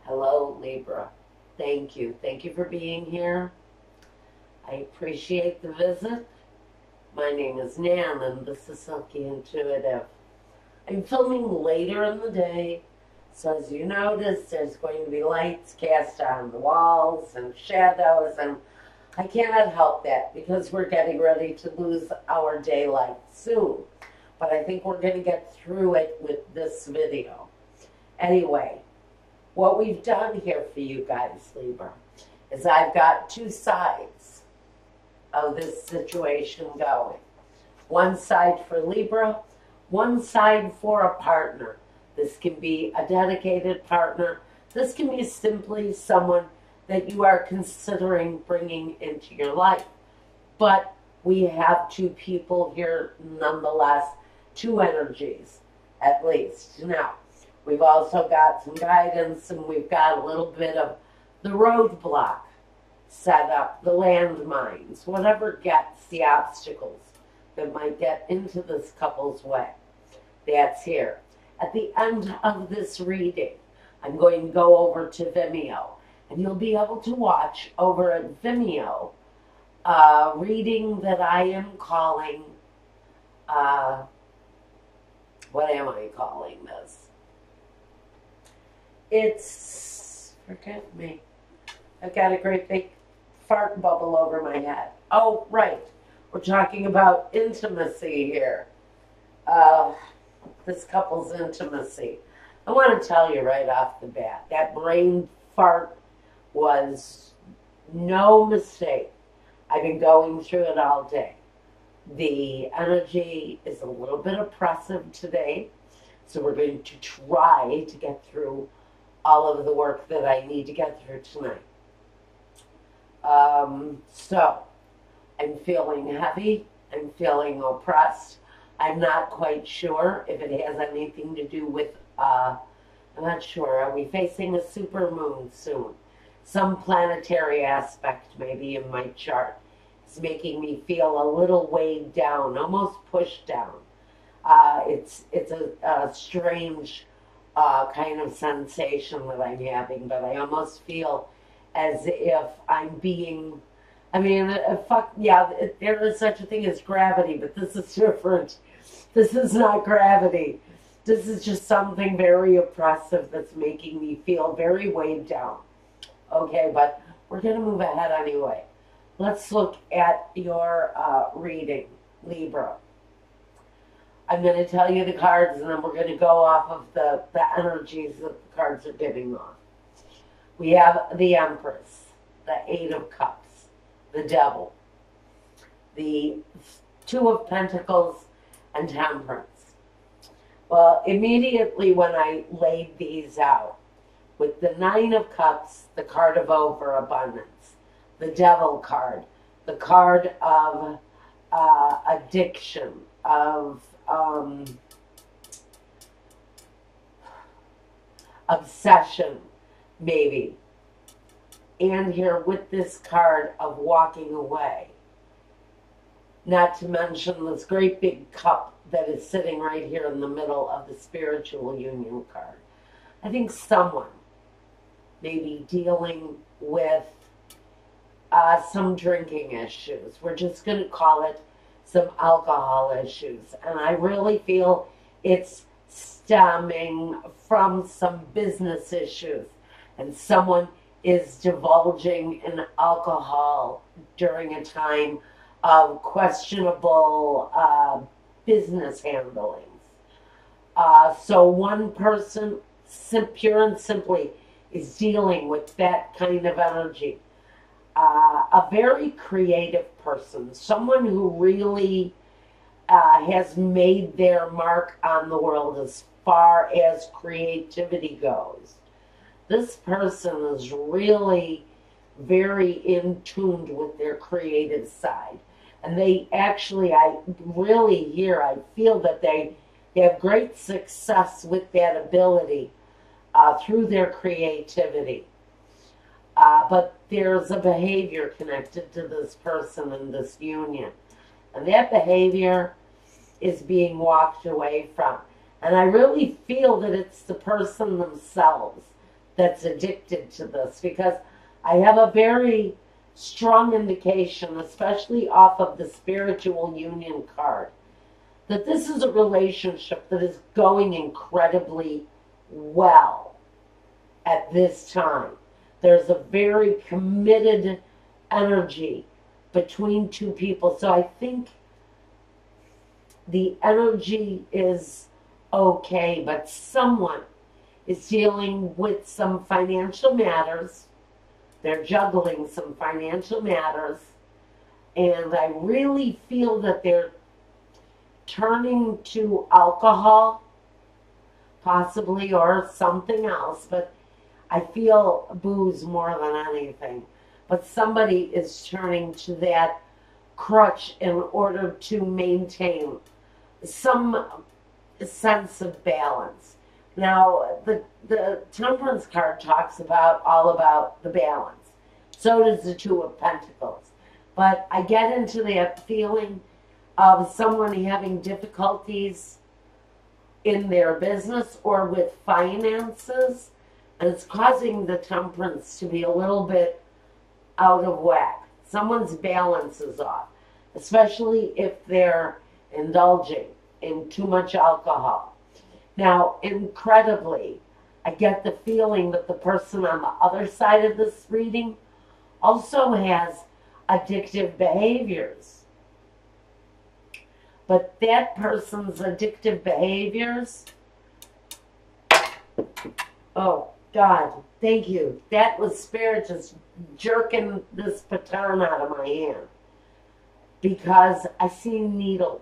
Hello, Libra. Thank you. Thank you for being here. I appreciate the visit. My name is Nan, and this is Silky Intuitive. I'm filming later in the day, so as you notice, there's going to be lights cast on the walls and shadows, and I cannot help that because we're getting ready to lose our daylight soon. But I think we're going to get through it with this video. Anyway, what we've done here for you guys, Libra, is I've got two sides of this situation going. One side for Libra, one side for a partner. This can be a dedicated partner. This can be simply someone that you are considering bringing into your life. But we have two people here nonetheless, two energies at least. Now, we've also got some guidance, and we've got a little bit of the roadblock set up, the landmines, whatever gets the obstacles that might get into this couple's way. That's here. At the end of this reading, I'm going to go over to Vimeo, and you'll be able to watch over at Vimeo a reading that I am calling, what am I calling this? It's, forget me, I've got a great big fart bubble over my head. Oh, right. We're talking about intimacy here. This couple's intimacy. I want to tell you right off the bat, that brain fart was no mistake. I've been going through it all day. The energy is a little bit oppressive today, so we're going to try to get through all of the work that I need to get through tonight. So, I'm feeling heavy. I'm feeling oppressed. I'm not quite sure if it has anything to do with, I'm not sure. Are we facing a supermoon soon? Some planetary aspect maybe in my chart is making me feel a little weighed down, almost pushed down. It's a strange kind of sensation that I'm having, but I almost feel as if I'm being, I mean, there is such a thing as gravity, but this is different. This is not gravity. This is just something very oppressive that's making me feel very weighed down. Okay, but we're going to move ahead anyway. Let's look at your reading, Libra. I'm going to tell you the cards, and then we're going to go off of the energies that the cards are giving off. We have the Empress, the Eight of Cups, the Devil, the Two of Pentacles, and Temperance. Well, immediately when I laid these out, with the Nine of Cups, the card of overabundance, the Devil card, the card of addiction, of obsession, maybe. And here with this card of walking away. Not to mention this great big cup that is sitting right here in the middle of the spiritual union card. I think someone may be dealing with some drinking issues. We're just going to call it some alcohol issues. And I really feel it's stemming from some business issues. And someone is divulging in alcohol during a time of questionable business handlings. So one person, pure and simply, is dealing with that kind of energy. A very creative person, someone who really has made their mark on the world as far as creativity goes. This person is really very in tune with their creative side. And they actually, I feel that they have great success with that ability through their creativity. But there's a behavior connected to this person in this union. And that behavior is being walked away from. And I really feel that it's the person themselves that's addicted to this, because I have a very strong indication, especially off of the spiritual union card, that this is a relationship that is going incredibly well at this time. There's a very committed energy between two people. So I think the energy is okay, but someone is dealing with some financial matters. They're juggling some financial matters. And I really feel that they're turning to alcohol, possibly, or something else. But I feel booze more than anything. But somebody is turning to that crutch in order to maintain some sense of balance. Now, the Temperance card talks about all about the balance. So does the Two of Pentacles. But I get into that feeling of someone having difficulties in their business or with finances, and it's causing the Temperance to be a little bit out of whack. Someone's balance is off, especially if they're indulging in too much alcohol. Now, incredibly, I get the feeling that the person on the other side of this reading also has addictive behaviors. But that person's addictive behaviors, oh, God, thank you. That was Spirit just jerking this baton out of my hand. Because I see needles.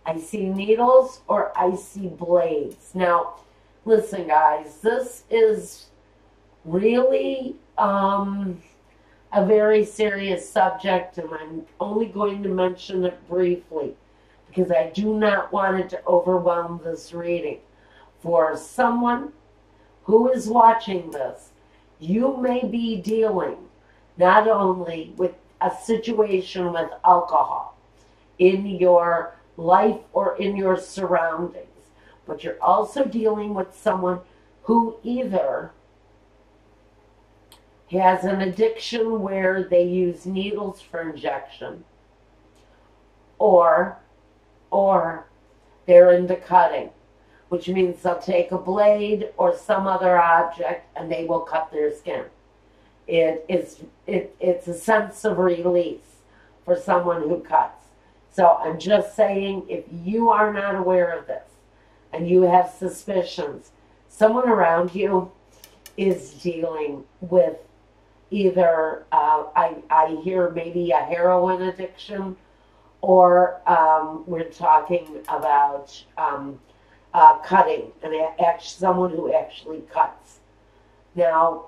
I see needles or I see blades. Now, listen, guys, this is really a very serious subject, and I'm only going to mention it briefly because I do not want it to overwhelm this reading. For someone who is watching this, you may be dealing not only with a situation with alcohol in your life or in your surroundings, but you're also dealing with someone who either has an addiction where they use needles for injection, or they're into cutting, which means they'll take a blade or some other object and they will cut their skin. It's a sense of release for someone who cuts. So I'm just saying, if you are not aware of this and you have suspicions, someone around you is dealing with either, I hear maybe a heroin addiction, or we're talking about cutting, and someone who actually cuts. Now,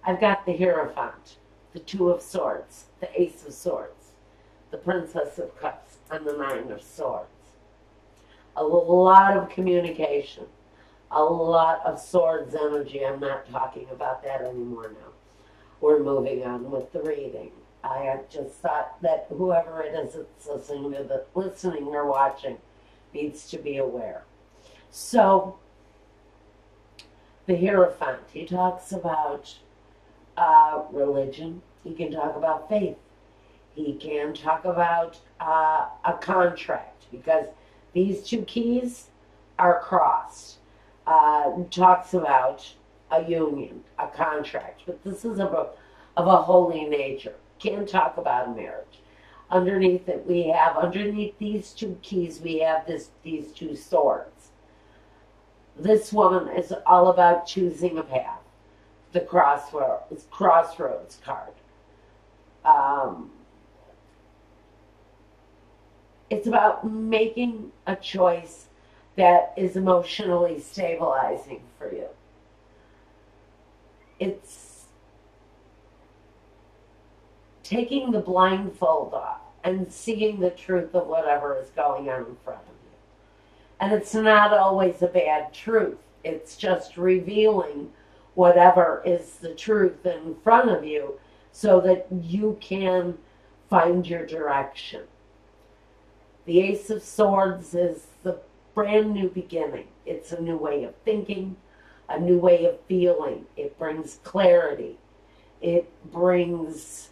I've got the Hierophant, the Two of Swords, the Ace of Swords, the Princess of Cups, and the Nine of Swords. A lot of communication, a lot of swords energy. I'm not talking about that anymore now. We're moving on with the reading. I just thought that whoever it is that's listening or watching needs to be aware. So, the Hierophant, he talks about religion. He can talk about faith. He can talk about a contract, because these two keys are crossed. Talks about a union, a contract, but this is of a holy nature. Can't talk about marriage. Underneath it, we have, underneath these two keys, we have these two swords. This woman is all about choosing a path. The crossroads card. It's about making a choice that is emotionally stabilizing for you. It's taking the blindfold off and seeing the truth of whatever is going on in front of you. And it's not always a bad truth. It's just revealing whatever is the truth in front of you so that you can find your direction. The Ace of Swords is the brand new beginning. It's a new way of thinking, a new way of feeling. It brings clarity. It opens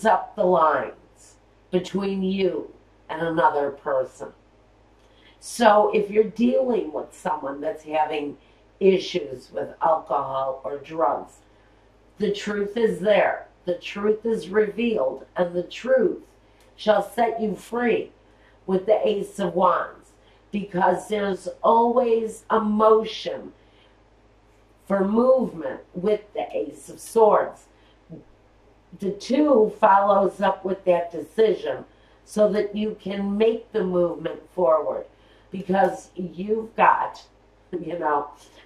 up the lines between you and another person. So if you're dealing with someone that's having issues with alcohol or drugs, the truth is there. The truth is revealed, and the truth shall set you free with the Ace of Wands, because there's always a motion for movement with the Ace of Swords. The 2 follows up with that decision so that you can make the movement forward, because you've got,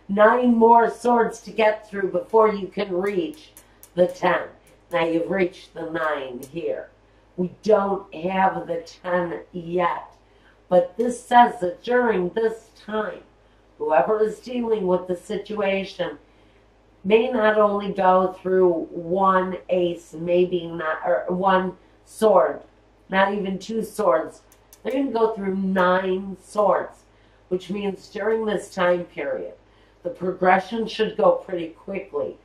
9 more swords to get through before you can reach the 10. Now you've reached the 9 here. We don't have the 10 yet. But this says that during this time, whoever is dealing with the situation may not only go through 1 ace, maybe not, or 1 sword, not even 2 swords. They're going to go through 9 swords, which means during this time period, the progression should go pretty quickly,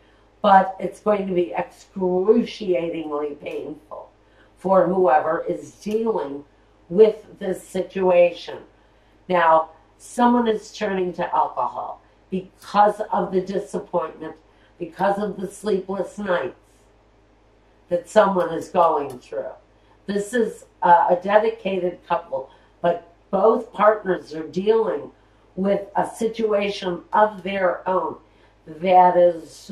but it's going to be excruciatingly painful for whoever is dealing with this situation. Now, someone is turning to alcohol because of the disappointment, because of the sleepless nights that someone is going through. This is a dedicated couple, but both partners are dealing with a situation of their own that is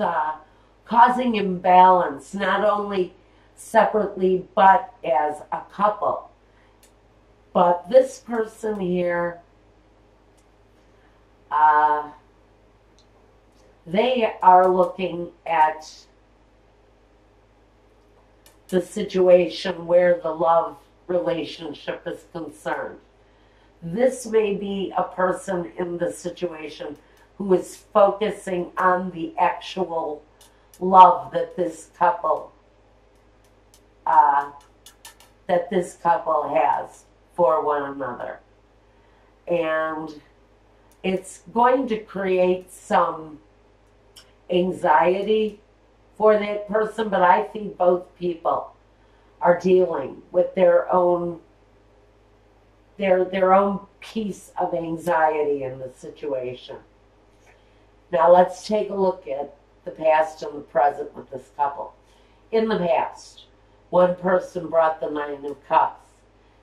causing imbalance, not only separately but as a couple. But this person here, they are looking at the situation where the love relationship is concerned. This may be a person in the situation who is focusing on the actual love that this couple has for one another. And it's going to create some anxiety for that person, but I think both people are dealing with their own piece of anxiety in the situation. Now let's take a look at the past and the present with this couple. In the past, one person brought the 9 of Cups.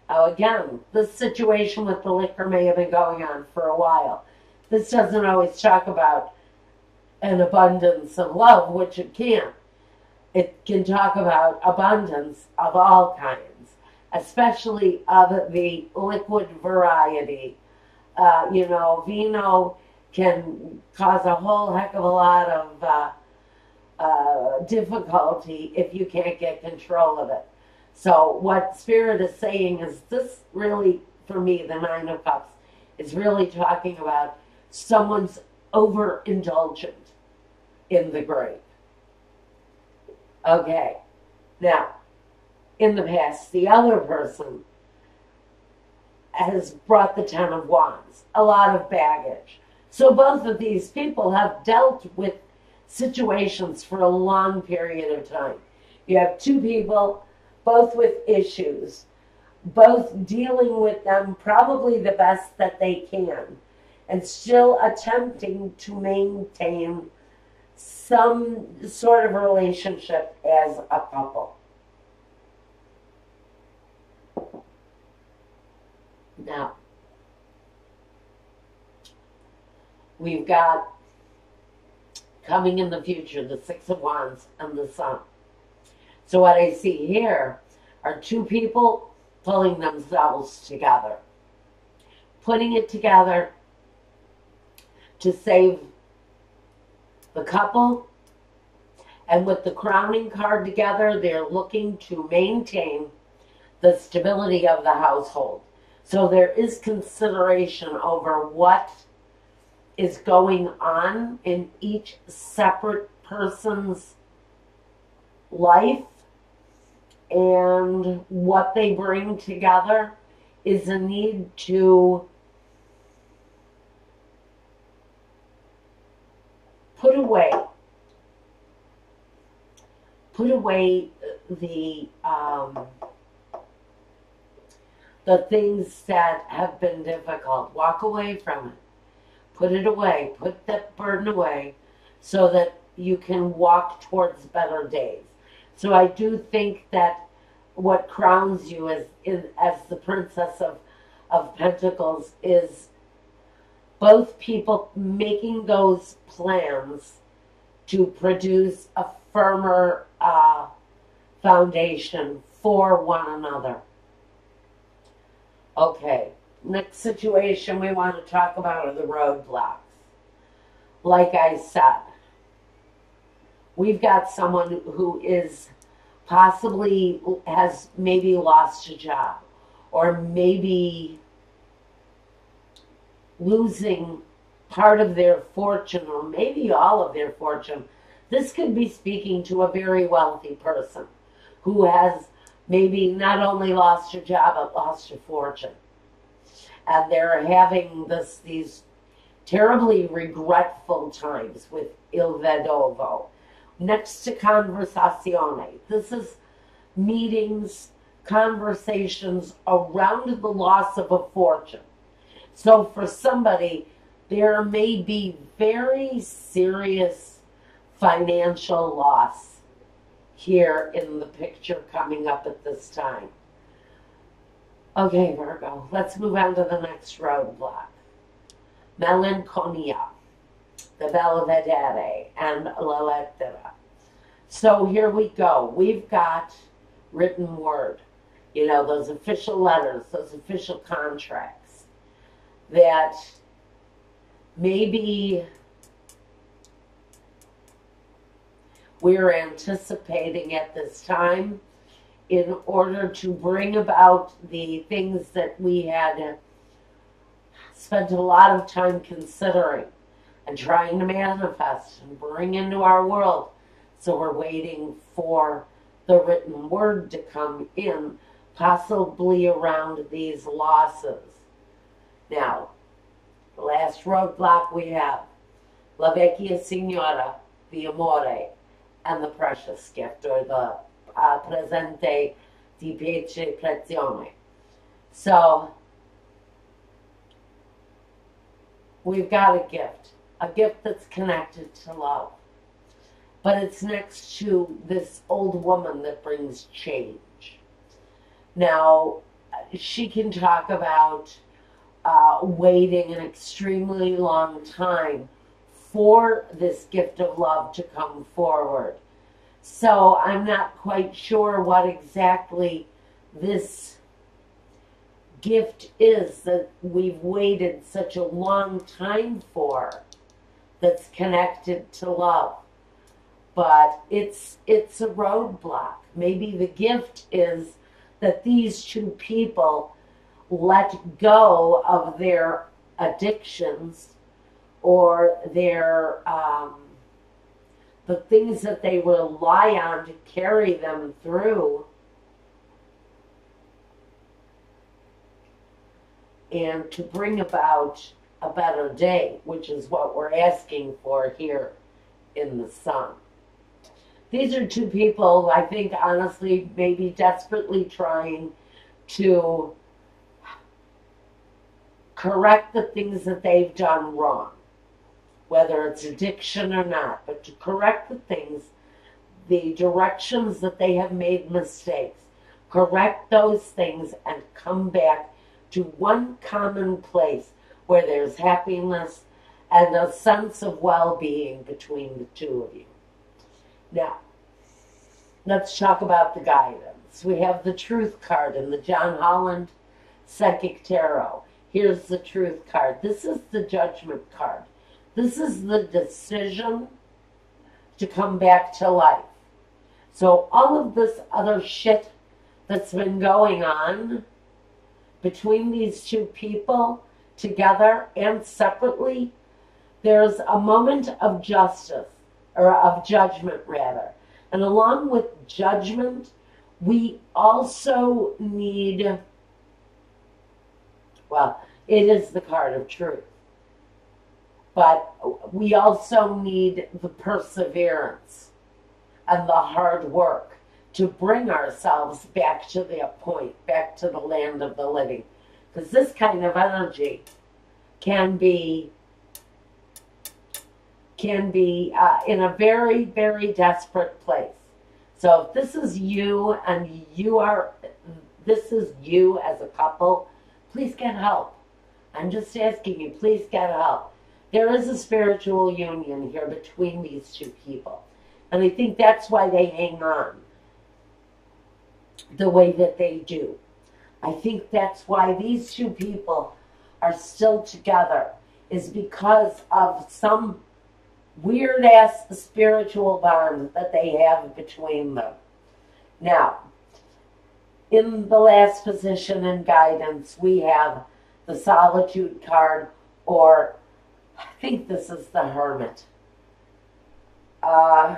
Now again, this situation with the liquor may have been going on for a while. This doesn't always talk about an abundance of love, which it can. It can talk about abundance of all kinds, especially of the liquid variety. VIMEO can cause a whole heck of a lot of difficulty if you can't get control of it. So what Spirit is saying is this really, for me, the 9 of Cups, is really talking about someone's overindulgent in the grape. Okay, now, in the past, the other person has brought the 10 of Wands, a lot of baggage. So both of these people have dealt with situations for a long period of time. You have 2 people, both with issues, both dealing with them probably the best that they can, and still attempting to maintain some sort of relationship as a couple. Now, we've got coming in the future the 6 of Wands and the Sun. So what I see here are 2 people pulling themselves together, putting it together to save the couple, and with the crowning card together, they're looking to maintain the stability of the household. So there is consideration over what is going on in each separate person's life and what they bring together is a need to put away the things that have been difficult. Walk away from it. Put it away. Put that burden away so that you can walk towards better days. So I do think that what crowns you as the Princess of Pentacles is both people making those plans to produce a firmer foundation for one another. Okay, next situation we want to talk about are the roadblocks. Like I said, we've got someone who is possibly has maybe lost a job, or maybe losing part of their fortune, or maybe all of their fortune. This could be speaking to a very wealthy person who has maybe not only lost your job, but lost your fortune. And they're having these terribly regretful times with il vedovo. Next to conversazione. This is meetings, conversations around the loss of a fortune. So for somebody, there may be very serious financial loss here in the picture coming up at this time. Okay, Virgo, let's move on to the next roadblock. Melancholia, the Belvedere, and La Lettera. So here we go. We've got written word, you know, those official letters, those official contracts that maybe we're anticipating at this time in order to bring about the things that we had spent a lot of time considering and trying to manifest and bring into our world. So we're waiting for the written word to come in, possibly around these losses. Now, the last roadblock we have, La Vecchia Signora, the Amore, and the precious gift, or the presente di piacere prezione. So, we've got a gift that's connected to love. But it's next to this old woman that brings change. Now, she can talk about waiting an extremely long time for this gift of love to come forward. So I'm not quite sure what exactly this gift is that we've waited such a long time for, that's connected to love. But it's a roadblock. Maybe the gift is that these two people let go of their addictions or their the things that they rely on to carry them through, and to bring about a better day, which is what we're asking for here in the Sun. These are two people, I think, honestly, maybe desperately trying to correct the things that they've done wrong, whether it's addiction or not, but to correct the things, the directions that they have made mistakes, correct those things and come back to one common place where there's happiness and a sense of well-being between the two of you. Now, let's talk about the guidance. We have the Truth card in the John Holland Psychic Tarot. Here's the Truth card. This is the Judgment card. This is the decision to come back to life. So all of this other shit that's been going on between these two people, together and separately, there's a moment of justice, or of judgment rather. And along with judgment, We also need, well, it is the card of truth, but we also need the perseverance and the hard work to bring ourselves back to the point, back to the land of the living. Because this kind of energy can be in a very, very desperate place. So if this is you and this is you as a couple, please get help. I'm just asking you, please get help. There is a spiritual union here between these two people. And I think that's why they hang on the way that they do. I think that's why these two people are still together, is because of some weird-ass spiritual bond that they have between them. Now, in the last position in guidance, we have the Solitude card, or I think this is the Hermit. I'm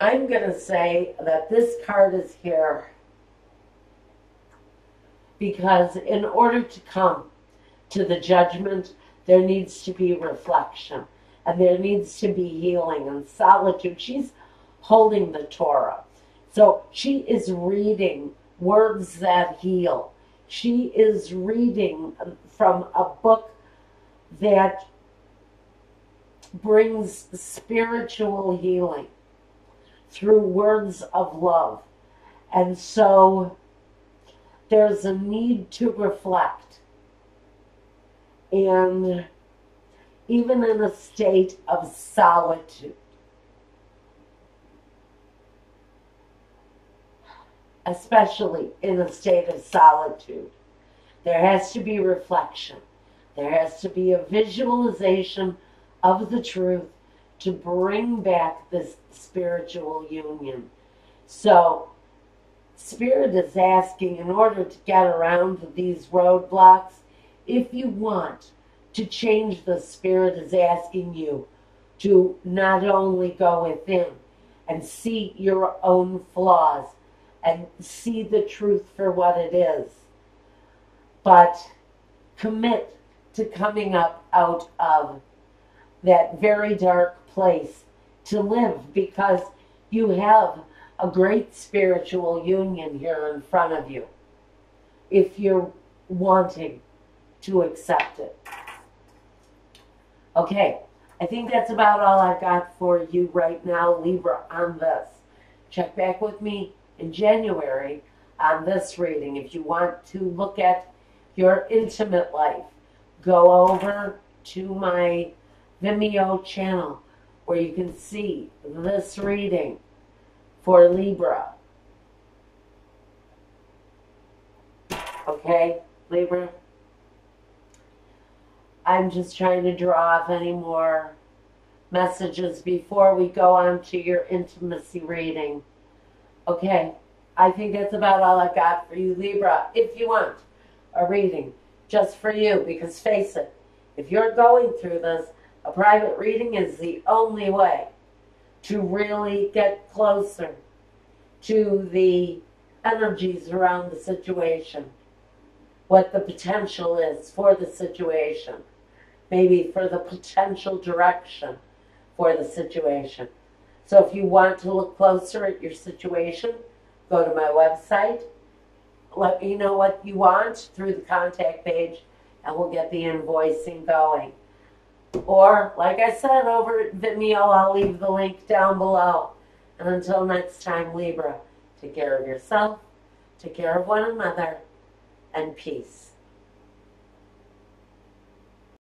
going to say that this card is here because in order to come to the judgment, there needs to be reflection. And there needs to be healing and solitude. She's holding the Torah. So she is reading words that heal. She is reading from a book that brings spiritual healing through words of love. And so there's a need to reflect. And even in a state of solitude, especially in a state of solitude, there has to be reflection. There has to be a visualization of the truth to bring back this spiritual union. So, Spirit is asking, in order to get around these roadblocks, if you want to change the Spirit is asking you to not only go within and see your own flaws and see the truth for what it is, but commit to coming up out of that very dark place to live, because you have a great spiritual union here in front of you if you're wanting to accept it. Okay, I think that's about all I've got for you right now, Libra, on this. Check back with me in January on this reading. If you want to look at your intimate life, go over to my Vimeo channel where you can see this reading for Libra. Okay, Libra? I'm just trying to draw off any more messages before we go on to your intimacy reading. Okay, I think that's about all I've got for you, Libra. If you want a reading just for you, because face it, if you're going through this, a private reading is the only way to really get closer to the energies around the situation, what the potential is for the situation, maybe for the potential direction for the situation. So if you want to look closer at your situation, go to my website, let me know what you want through the contact page, and we'll get the invoicing going. Or, like I said, over at Vimeo, I'll leave the link down below. And until next time, Libra, take care of yourself, take care of one another, and peace.